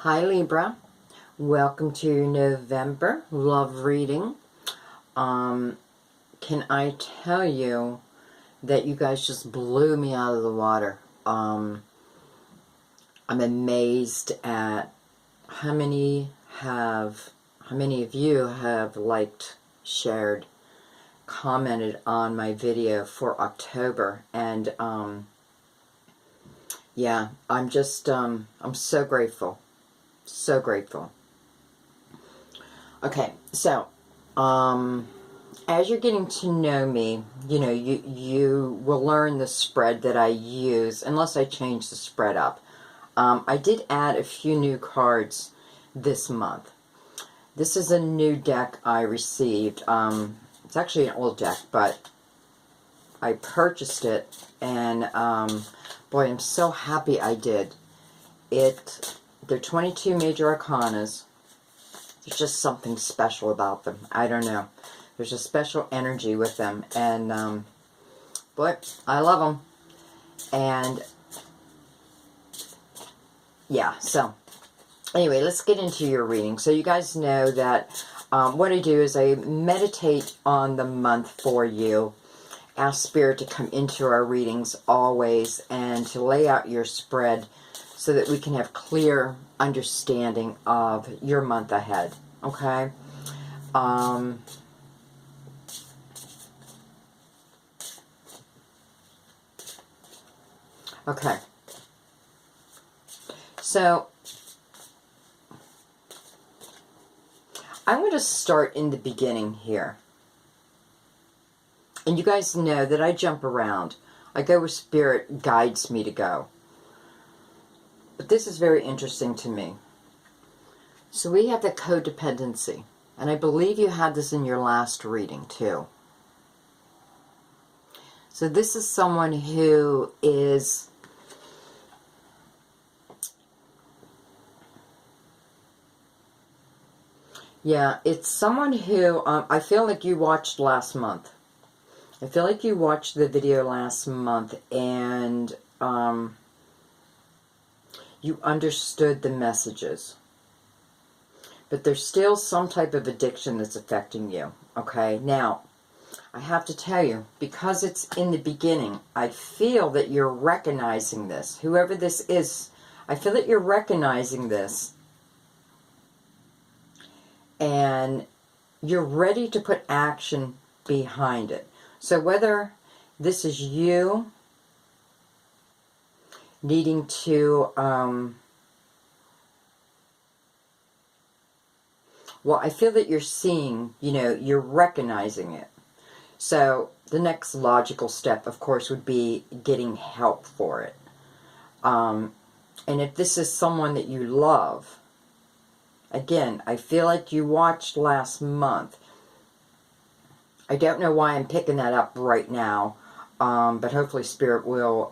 Hi Libra, welcome to your November love reading. Can I tell you that you guys just blew me out of the water? I'm amazed at how many of you have liked, shared, commented on my video for October, and yeah, I'm so grateful. So grateful. Okay, so as you're getting to know me, you will learn the spread that I use, unless I change the spread up. I did add a few new cards this month. This is a new deck I received. It's actually an old deck, but I purchased it, and boy, I'm so happy I did. They're 22 major arcanas. There's just something special about them. I don't know. There's a special energy with them. And, boy, I love them. And, yeah, so, anyway, let's get into your reading. So you guys know that what I do is I meditate on the month for you. Ask Spirit to come into our readings always and to lay out your spread so that we can have clear understanding of your month ahead. Okay? Okay. So, I'm going to start in the beginning here. And you guys know that I jump around. I go where Spirit guides me to go. But this is very interesting to me. So we have the codependency. And I believe you had this in your last reading too. So this is someone who is... Yeah, it's someone who... I feel like you watched last month. I feel like you watched the video last month and... you understood the messages. But there's still some type of addiction that's affecting you. Okay? Now, I have to tell you, because it's in the beginning, I feel that you're recognizing this. Whoever this is, I feel that you're recognizing this. And you're ready to put action behind it. So whether this is you needing to, well, I feel that you're seeing, you're recognizing it. So the next logical step, of course, would be getting help for it. And if this is someone that you love, again, I feel like you watched last month. I don't know why I'm picking that up right now, but hopefully Spirit will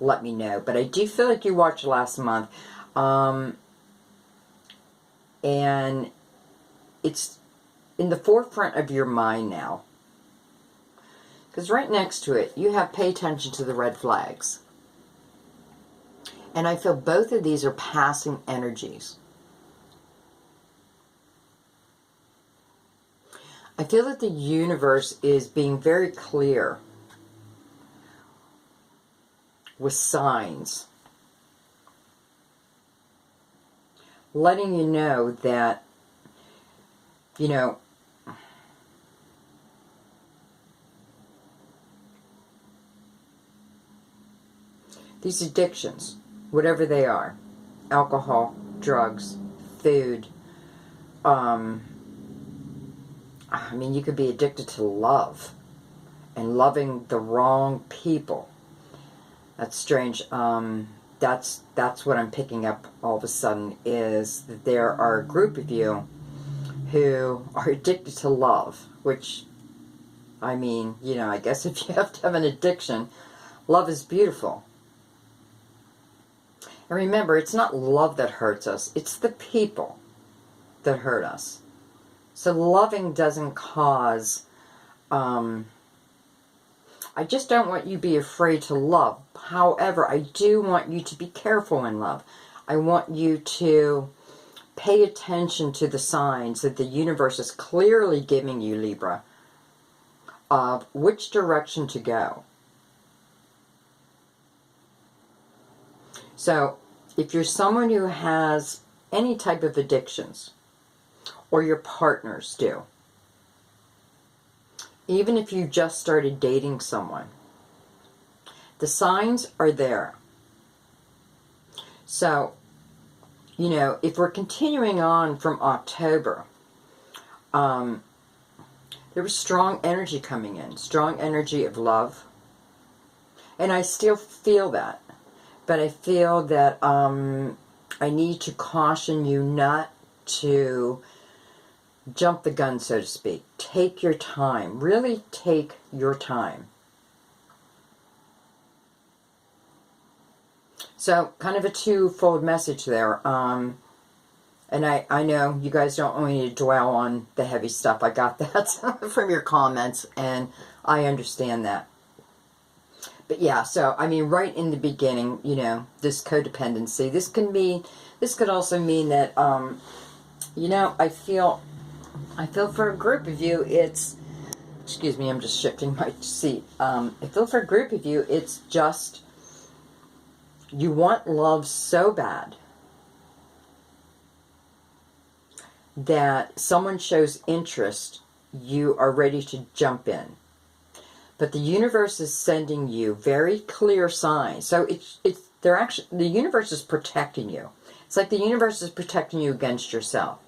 let me know. But I do feel like you watched last month, and it's in the forefront of your mind now. Because right next to it, you have pay attention to the red flags. And I feel both of these are passing energies. I feel that the universe is being very clear with signs, letting you know that, these addictions, whatever they are, alcohol, drugs, food, you could be addicted to love and loving the wrong people. That's strange. That's what I'm picking up all of a sudden, is that there are a group of you who are addicted to love, which, I guess if you have to have an addiction, love is beautiful. And remember, it's not love that hurts us, it's the people that hurt us. So loving doesn't cause, I just don't want you to be afraid to love. However, I do want you to be careful in love. I want you to pay attention to the signs that the universe is clearly giving you, Libra, of which direction to go. So, if you're someone who has any type of addictions, or your partners do, even if you just started dating someone, the signs are there. So, you know, if we're continuing on from October, there was strong energy coming in, strong energy of love. And I still feel that. But I feel that I need to caution you not to jump the gun, so to speak. Take your time. Really take your time. So, kind of a twofold message there. And I know you guys don't want me to dwell on the heavy stuff. I got that from your comments, and I understand that. But yeah, so, I mean, right in the beginning, you know, this codependency, this could also mean that, you know, I feel for a group of you, it's, excuse me, I'm just shifting my seat. I feel for a group of you, it's just, you want love so bad that someone shows interest, you are ready to jump in. But the universe is sending you very clear signs. So the universe is protecting you. It's like the universe is protecting you against yourself.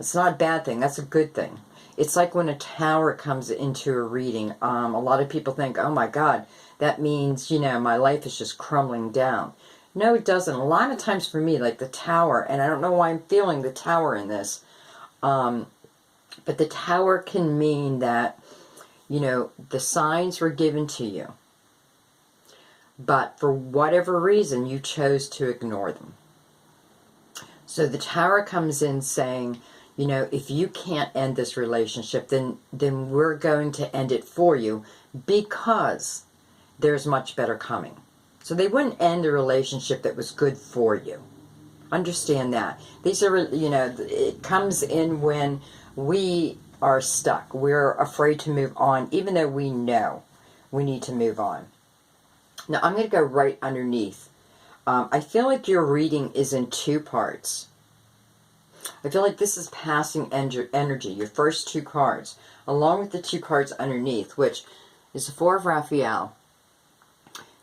It's not a bad thing. That's a good thing. It's like when a tower comes into a reading. A lot of people think, oh my God, that means, you know, my life is just crumbling down. No, it doesn't. A lot of times for me, like the tower, and I don't know why I'm feeling the tower in this, but the tower can mean that, you know, the signs were given to you, but for whatever reason, you chose to ignore them. So the tower comes in saying, you know, if you can't end this relationship, then we're going to end it for you because there's much better coming. So they wouldn't end a relationship that was good for you. Understand that. These are, you know, it comes in when we are stuck. We're afraid to move on, even though we know we need to move on. Now, I'm going to go right underneath. I feel like your reading is in two parts. I feel like this is passing energy, your first two cards, along with the two cards underneath, which is the Four of Raphael.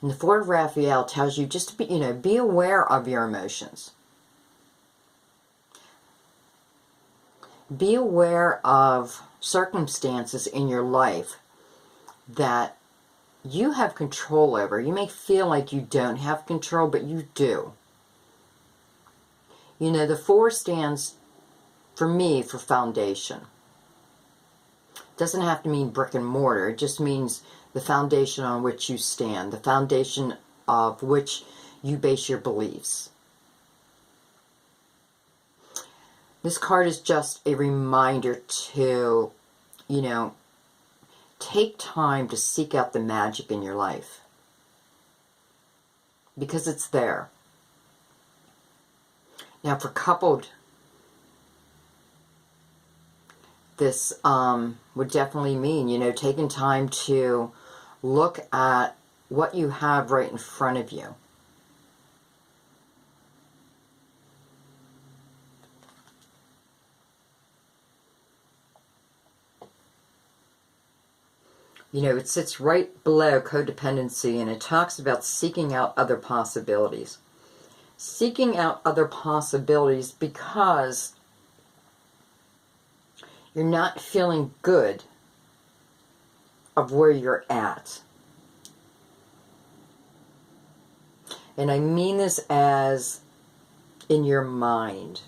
And the Four of Raphael tells you just to be, you know, be aware of your emotions. Be aware of circumstances in your life that you have control over. You may feel like you don't have control, but you do. You know, the four stands, for me, for foundation. It doesn't have to mean brick and mortar. It just means the foundation on which you stand, the foundation of which you base your beliefs. This card is just a reminder to, you know, take time to seek out the magic in your life. Because it's there. Now, for coupled, this would definitely mean, you know, taking time to look at what you have right in front of you. You know, it sits right below codependency, and it talks about seeking out other possibilities. Seeking out other possibilities because you're not feeling good of where you're at. And I mean this as in your mind.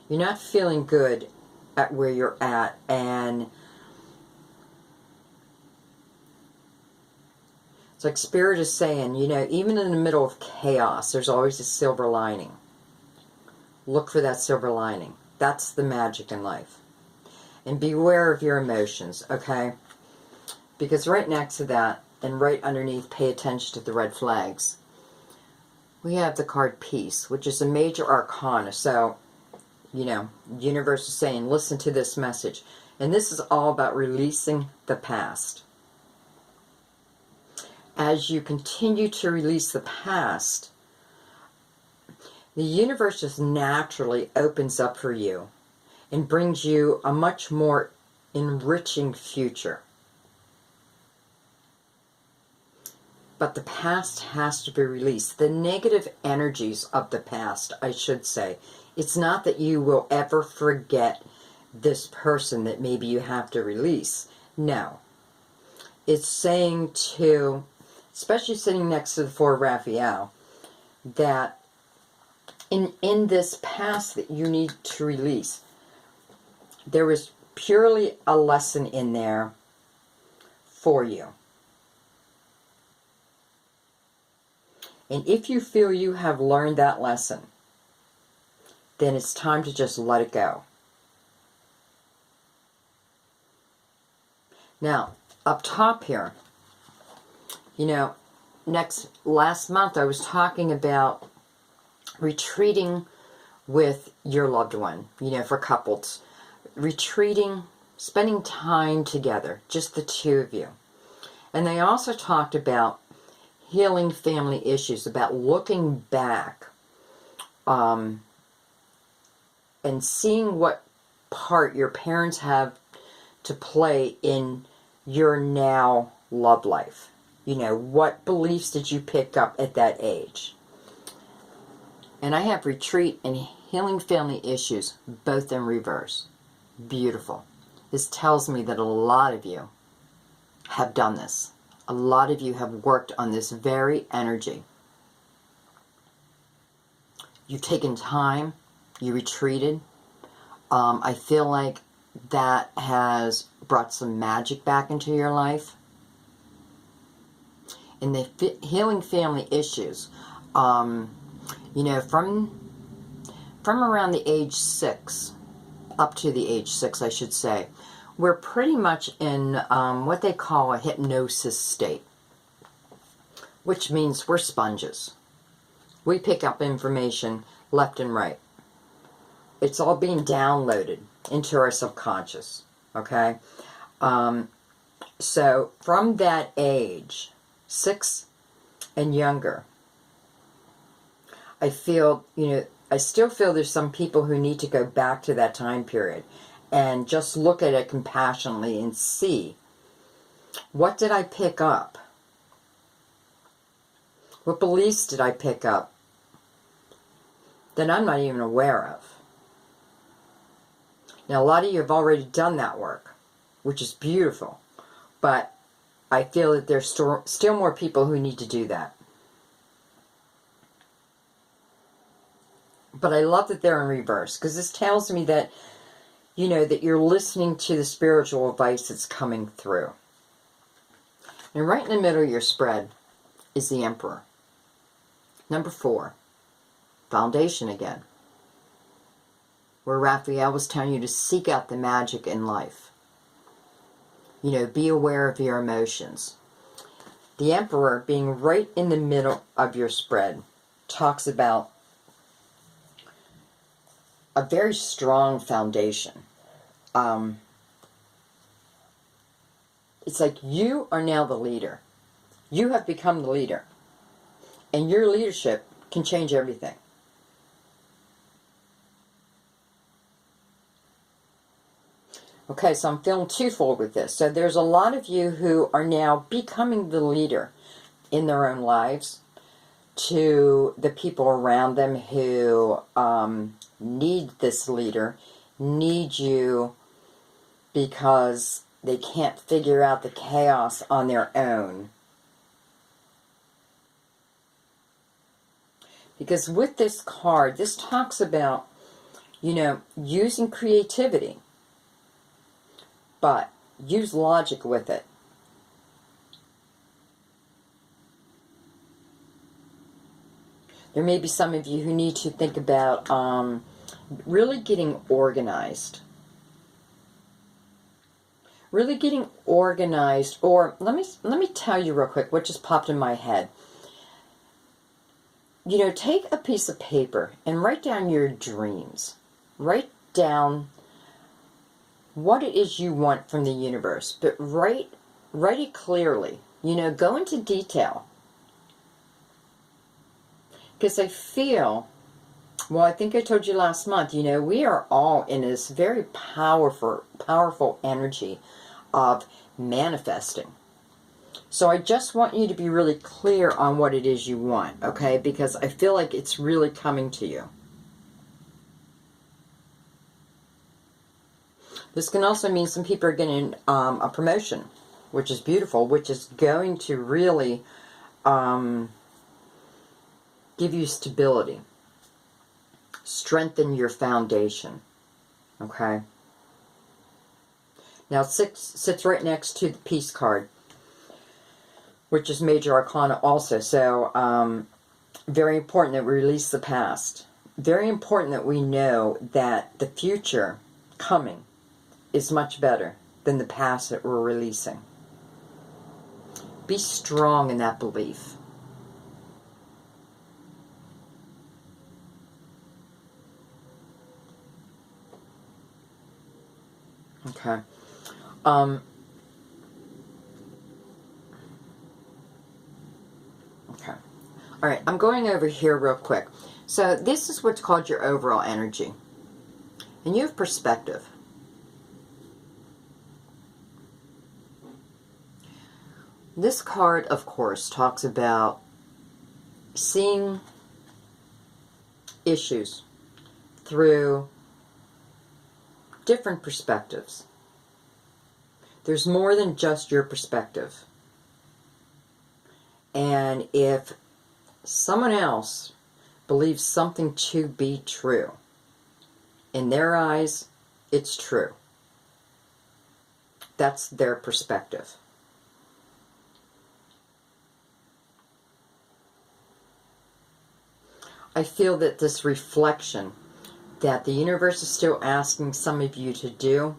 You're not feeling good at where you're at, and it's like Spirit is saying, you know, even in the middle of chaos, there's always a silver lining. Look for that silver lining. That's the magic in life. And beware of your emotions, okay? Because right next to that, and right underneath, pay attention to the red flags. we have the card Peace, which is a major arcana. So, you know, the universe is saying, listen to this message. And this is all about releasing the past. As you continue to release the past, the universe just naturally opens up for you and brings you a much more enriching future. But the past has to be released. The negative energies of the past, I should say. It's not that you will ever forget this person that maybe you have to release. No. It's saying to, especially sitting next to the Four of Raphael, that in this past that you need to release, there was purely a lesson in there for you. And if you feel you have learned that lesson, then it's time to just let it go. Now, up top here, you know, last month I was talking about retreating with your loved one, you know, for couples. Retreating, spending time together, just the two of you. And they also talked about healing family issues, about looking back and seeing what part your parents have to play in your now love life. You know, what beliefs did you pick up at that age? And I have retreat and healing family issues, both in reverse. Beautiful. This tells me that a lot of you have done this. A lot of you have worked on this very energy. You've taken time. You retreated. I feel like that has brought some magic back into your life. And the healing family issues, you know, from around the age 6, up to the age 6, I should say, we're pretty much in what they call a hypnosis state, which means we're sponges. We pick up information left and right. It's all being downloaded into our subconscious, okay? So from that age, 6 and younger, I feel, you know, I still feel there's some people who need to go back to that time period and just look at it compassionately and see, what did I pick up? What beliefs did I pick up that I'm not even aware of? Now, a lot of you have already done that work, which is beautiful, but I feel that there's still more people who need to do that. But I love that they're in reverse, because this tells me that, you know, that you're listening to the spiritual advice that's coming through. And right in the middle of your spread is the Emperor. Number 4, foundation again. Where Raphael was telling you to seek out the magic in life. You know, be aware of your emotions. The Emperor being right in the middle of your spread talks about a very strong foundation. It's like you are now the leader. You have become the leader. And your leadership can change everything. Okay, so I'm feeling twofold with this. So there's a lot of you who are now becoming the leader in their own lives to the people around them who need this leader, need you because they can't figure out the chaos on their own. Because with this card, this talks about, you know, using creativity, but use logic with it. There may be some of you who need to think about really getting organized. Really getting organized, or let me tell you real quick what just popped in my head. you know, take a piece of paper and write down your dreams. Write down what it is you want from the universe, but write it clearly. You know, go into detail. Because I feel, well, I think I told you last month, you know, we are all in this very powerful energy of manifesting. So I just want you to be really clear on what it is you want, okay? Because I feel like it's really coming to you. This can also mean some people are getting a promotion, which is beautiful, which is going to really give you stability, strengthen your foundation, okay? Now, 6 sits right next to the Peace card, which is Major Arcana also. So, very important that we release the past. Very important that we know that the future coming is much better than the past that we're releasing. Be strong in that belief. Okay. Okay. All right, I'm going over here real quick. So this is what's called your overall energy. And you have perspective. This card, of course, talks about seeing issues through different perspectives. There's more than just your perspective. And if someone else believes something to be true, in their eyes, it's true. That's their perspective. I feel that this reflection that the universe is still asking some of you to do,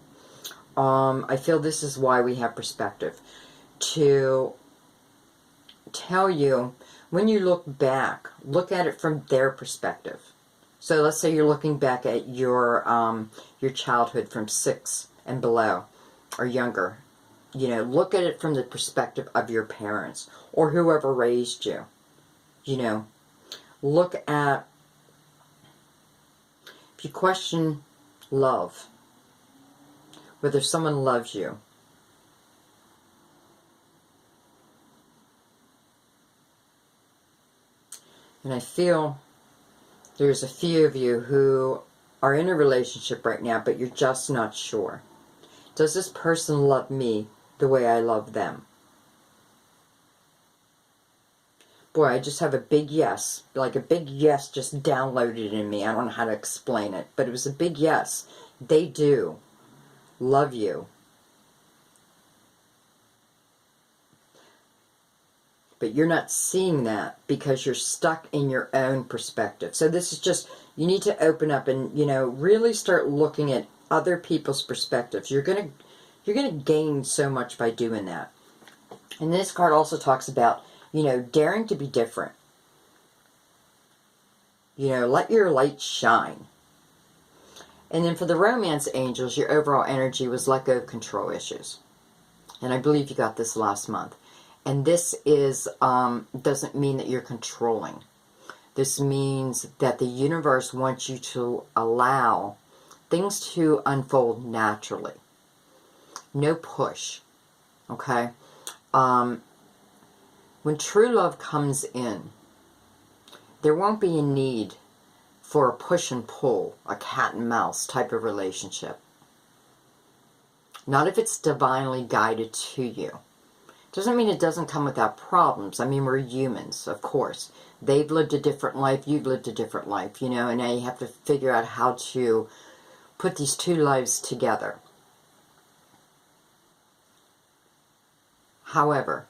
I feel this is why we have perspective. To tell you, when you look back, look at it from their perspective. So let's say you're looking back at your childhood from 6 and below, or younger. You know, look at it from the perspective of your parents, or whoever raised you. You know, look at, if you question love, whether someone loves you, and I feel there's a few of you who are in a relationship right now, but you're just not sure. Does this person love me the way I love them? Boy, I just have a big yes. Like a big yes just downloaded in me. I don't know how to explain it, but it was a big yes. They do love you. But you're not seeing that because you're stuck in your own perspective. So this is just, you need to open up and, you know, really start looking at other people's perspectives. You're gonna gain so much by doing that. And this card also talks about, you know, daring to be different. You know, let your light shine. And then for the romance angels, your overall energy was let go of control issues. And I believe you got this last month. And this is, doesn't mean that you're controlling. This means that the universe wants you to allow things to unfold naturally. No push. Okay? When true love comes in, there won't be a need for a push and pull, a cat and mouse type of relationship. Not if it's divinely guided to you. Doesn't mean it doesn't come without problems. I mean, we're humans, of course. They've lived a different life, you've lived a different life, you know, and now you have to figure out how to put these two lives together. However,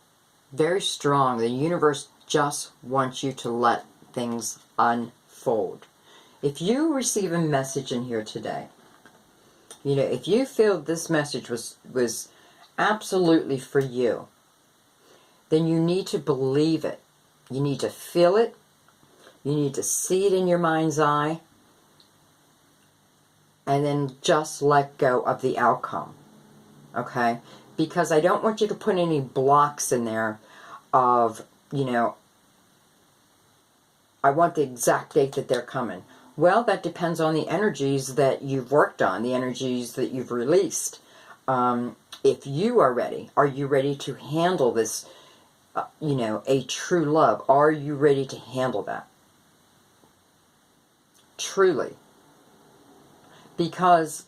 very strong, the universe just wants you to let things unfold. If you receive a message in here today, you know, if you feel this message was absolutely for you, then you need to believe it. You need to feel it. You need to see it in your mind's eye. And then just let go of the outcome. Okay? Because I don't want you to put any blocks in there of, you know, I want the exact date that they're coming. Well, that depends on the energies that you've worked on, the energies that you've released. If you are you ready to handle this, you know, a true love? Are you ready to handle that? Truly. Because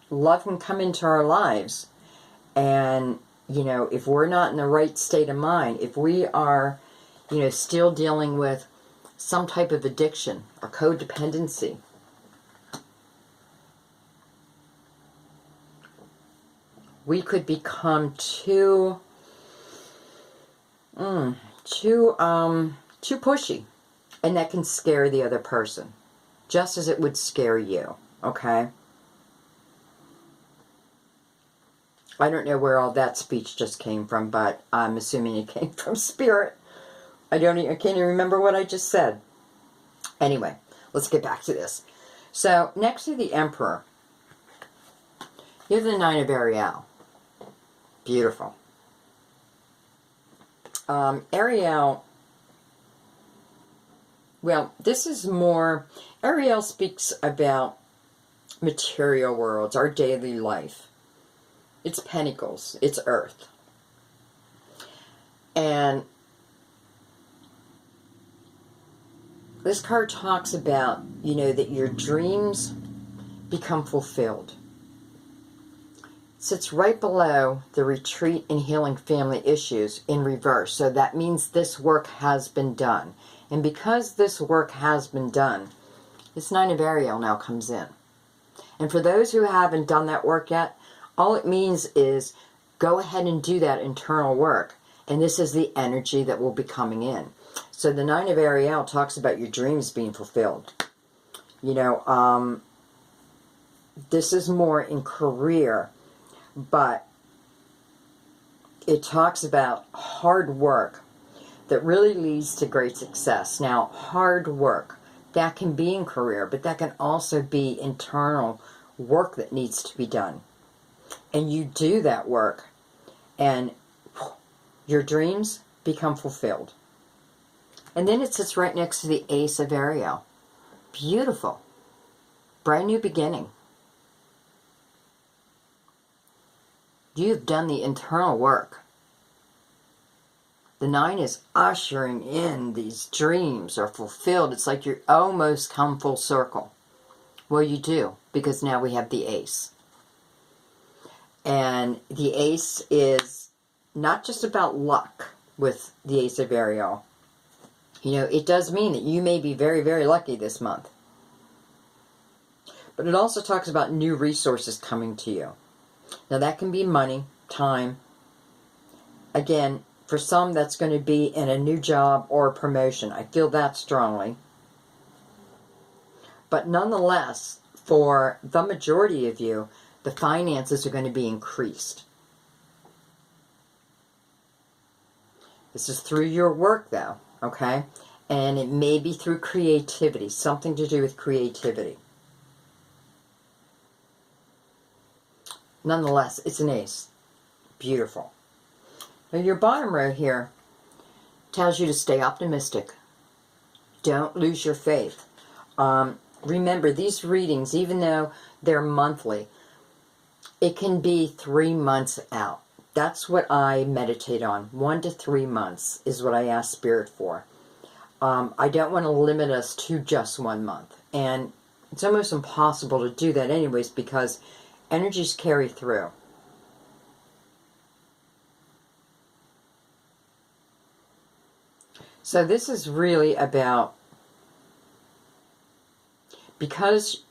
love can come into our lives, and, you know, if we're not in the right state of mind, if we are, you know, still dealing with some type of addiction or codependency, we could become too pushy, and that can scare the other person, just as it would scare you. Okay? I don't know where all that speech just came from, but I'm assuming it came from Spirit. I can't even remember what I just said. Anyway, let's get back to this. So, next to the Emperor, you have the Nine of Ariel. Beautiful. Ariel, well, this is more, Ariel speaks about material worlds, our daily life. It's pentacles, it's earth. And this card talks about, you know, that your dreams become fulfilled. It sits right below the retreat and healing family issues in reverse. So that means this work has been done. And because this work has been done, this Nine of Ariel now comes in. And for those who haven't done that work yet, all it means is go ahead and do that internal work. And this is the energy that will be coming in. So the Nine of Ariel talks about your dreams being fulfilled. You know, this is more in career, but it talks about hard work that really leads to great success. Now, hard work, that can be in career, but that can also be internal work that needs to be done. And you do that work, and your dreams become fulfilled. And then it sits right next to the Ace of Ariel. Beautiful. Brand new beginning. You've done the internal work. The Nine is ushering in these dreams are fulfilled. It's like you're almost come full circle. Well, you do, because now we have the Ace. And the Ace is not just about luck with the Ace of Ariel. You know, it does mean that you may be very, very lucky this month. But it also talks about new resources coming to you. Now, that can be money, time. Again, for some, that's going to be in a new job or a promotion. I feel that strongly. But nonetheless, for the majority of you, the finances are going to be increased. This is through your work, though, okay? And it may be through creativity, something to do with creativity. Nonetheless, it's an Ace. Beautiful. Now, your bottom row here tells you to stay optimistic. Don't lose your faith. Remember, these readings, even though they're monthly, it can be 3 months out. That's what I meditate on. 1 to 3 months is what I ask Spirit for. I don't want to limit us to just 1 month. And it's almost impossible to do that anyways, because energies carry through. So this is really about, because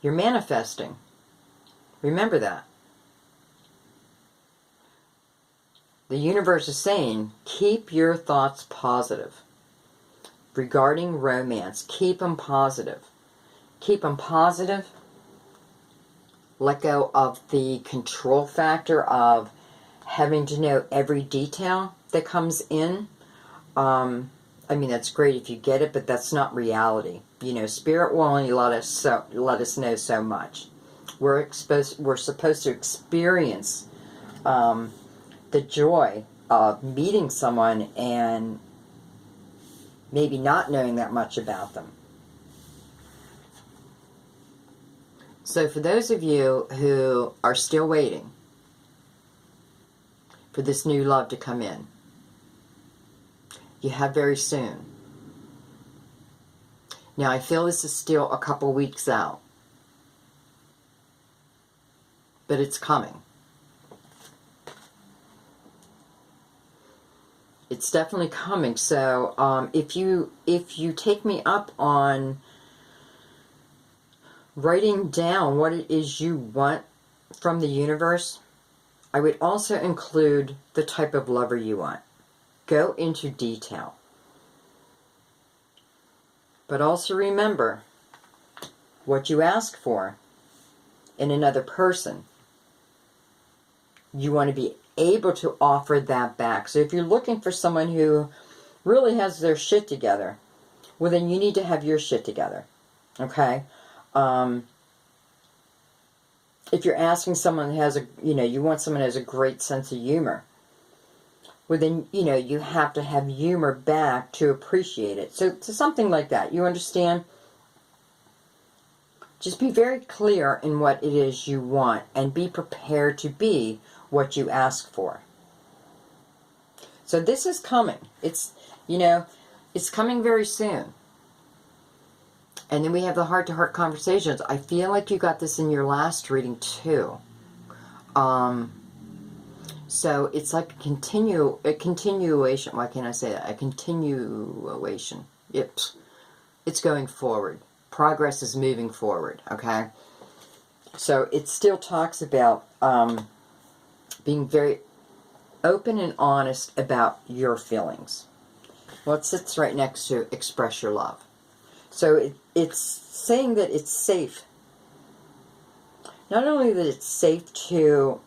you're manifesting, remember that. The universe is saying, keep your thoughts positive. Regarding romance, keep them positive. Keep them positive. Let go of the control factor of having to know every detail that comes in. I mean, that's great if you get it, but that's not reality. You know, Spirit will only let us know so much. We're supposed to experience the joy of meeting someone and maybe not knowing that much about them. So for those of you who are still waiting for this new love to come in, you have very soon. Now I feel this is still a couple weeks out, but it's coming. It's definitely coming. So if you take me up on writing down what it is you want from the universe, I would also include the type of lover you want. Go into detail. But also remember what you ask for in another person. You want to be able to offer that back. So if you're looking for someone who really has their shit together, well then you need to have your shit together. Okay? If you're asking someone who has you want someone who has a great sense of humor, well then, you have to have humor back to appreciate it. So something like that. You understand? Just be very clear in what it is you want and be prepared to be what you ask for. So this is coming. It's coming very soon. And then we have the heart-to-heart conversations. I feel like you got this in your last reading too. So it's like a continuation. Why can't I say that? A continuation. Yep. It's going forward. Progress is moving forward, okay? So it still talks about being very open and honest about your feelings. Well, it sits right next to express your love. So it's saying that it's safe. Not only that it's safe to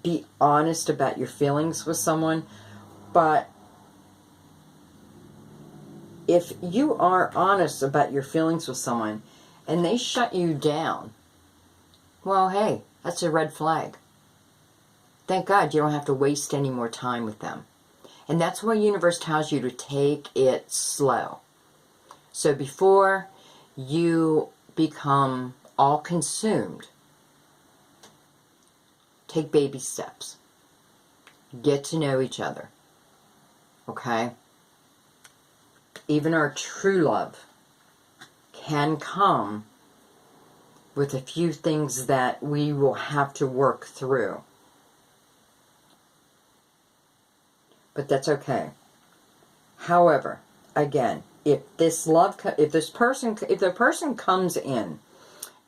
be honest about your feelings with someone, but if you are honest about your feelings with someone and they shut you down, well, hey, that's a red flag. Thank God you don't have to waste any more time with them. And that's why the universe tells you to take it slow. So before you become all consumed, take baby steps. Get to know each other. Okay? Even our true love can come with a few things that we will have to work through. But that's okay. However, again, if the person comes in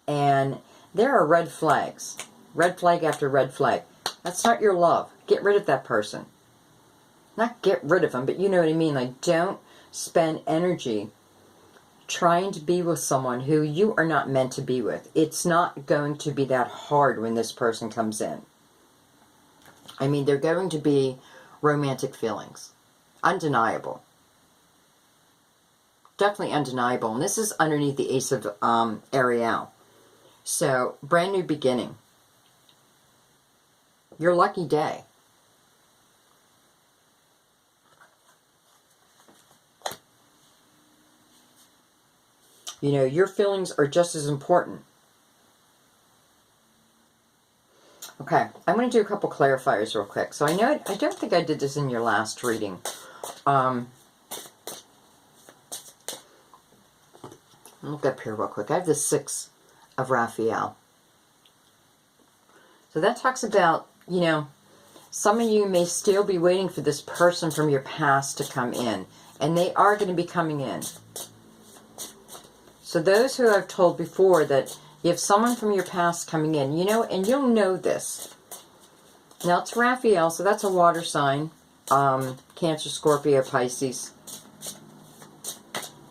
and there are red flags, red flag after red flag, that's not your love. Get rid of that person. Not get rid of them, but you know what I mean. Like, don't spend energy trying to be with someone who you are not meant to be with. It's not going to be that hard when this person comes in. I mean, they're going to be romantic feelings. Undeniable. Definitely undeniable. And this is underneath the Ace of Ariel. So, brand new beginning. Your lucky day. You know, your feelings are just as important. Okay, I'm going to do a couple clarifiers real quick. So I don't think I did this in your last reading. Look up here real quick. I have the 6 of Raphael. So that talks about, you know, some of you may still be waiting for this person from your past to come in. And they are going to be coming in. So those who I've told before that you have someone from your past coming in, you know, and you'll know this. Now it's Raphael, so that's a water sign. Cancer, Scorpio, Pisces.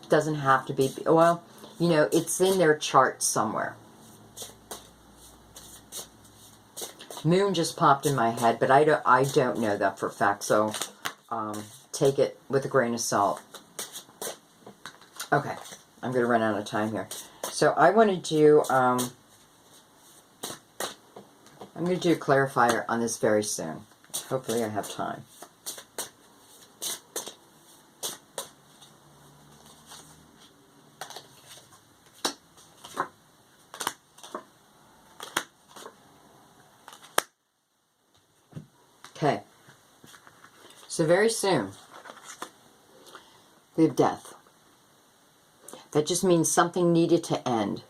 Doesn't have to be, well, you know, it's in their chart somewhere. Moon just popped in my head, but I don't know that for a fact, so take it with a grain of salt. Okay, I'm going to run out of time here. So I want to do, I'm going to do a clarifier on this very soon. Hopefully I have time. Okay, so very soon, we have death. That just means something needed to end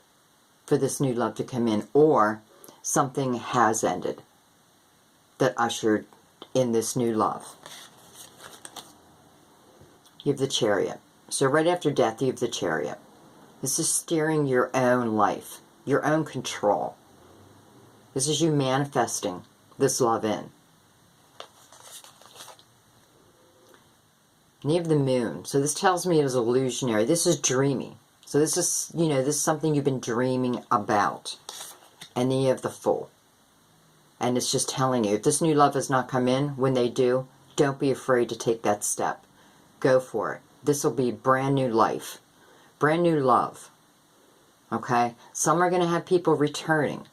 for this new love to come in, or something has ended that ushered in this new love. You have the Chariot. So right after death, you have the Chariot. This is steering your own life, your own control. This is you manifesting this love in. And you have the Moon. So this tells me it is illusionary. This is dreamy. So this is, you know, this is something you've been dreaming about. And then you have the Fool. And it's just telling you, if this new love has not come in, when they do, don't be afraid to take that step. Go for it. This will be brand new life. Brand new love. Okay? Some are going to have people returning.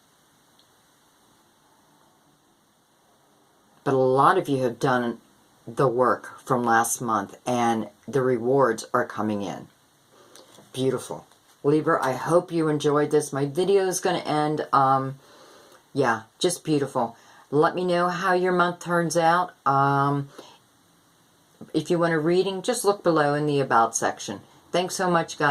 But a lot of you have done the work from last month, and the rewards are coming in. Beautiful. Libra, I hope you enjoyed this. My video is going to end. Yeah, just beautiful. Let me know how your month turns out. If you want a reading, just look below in the About section. Thanks so much, guys.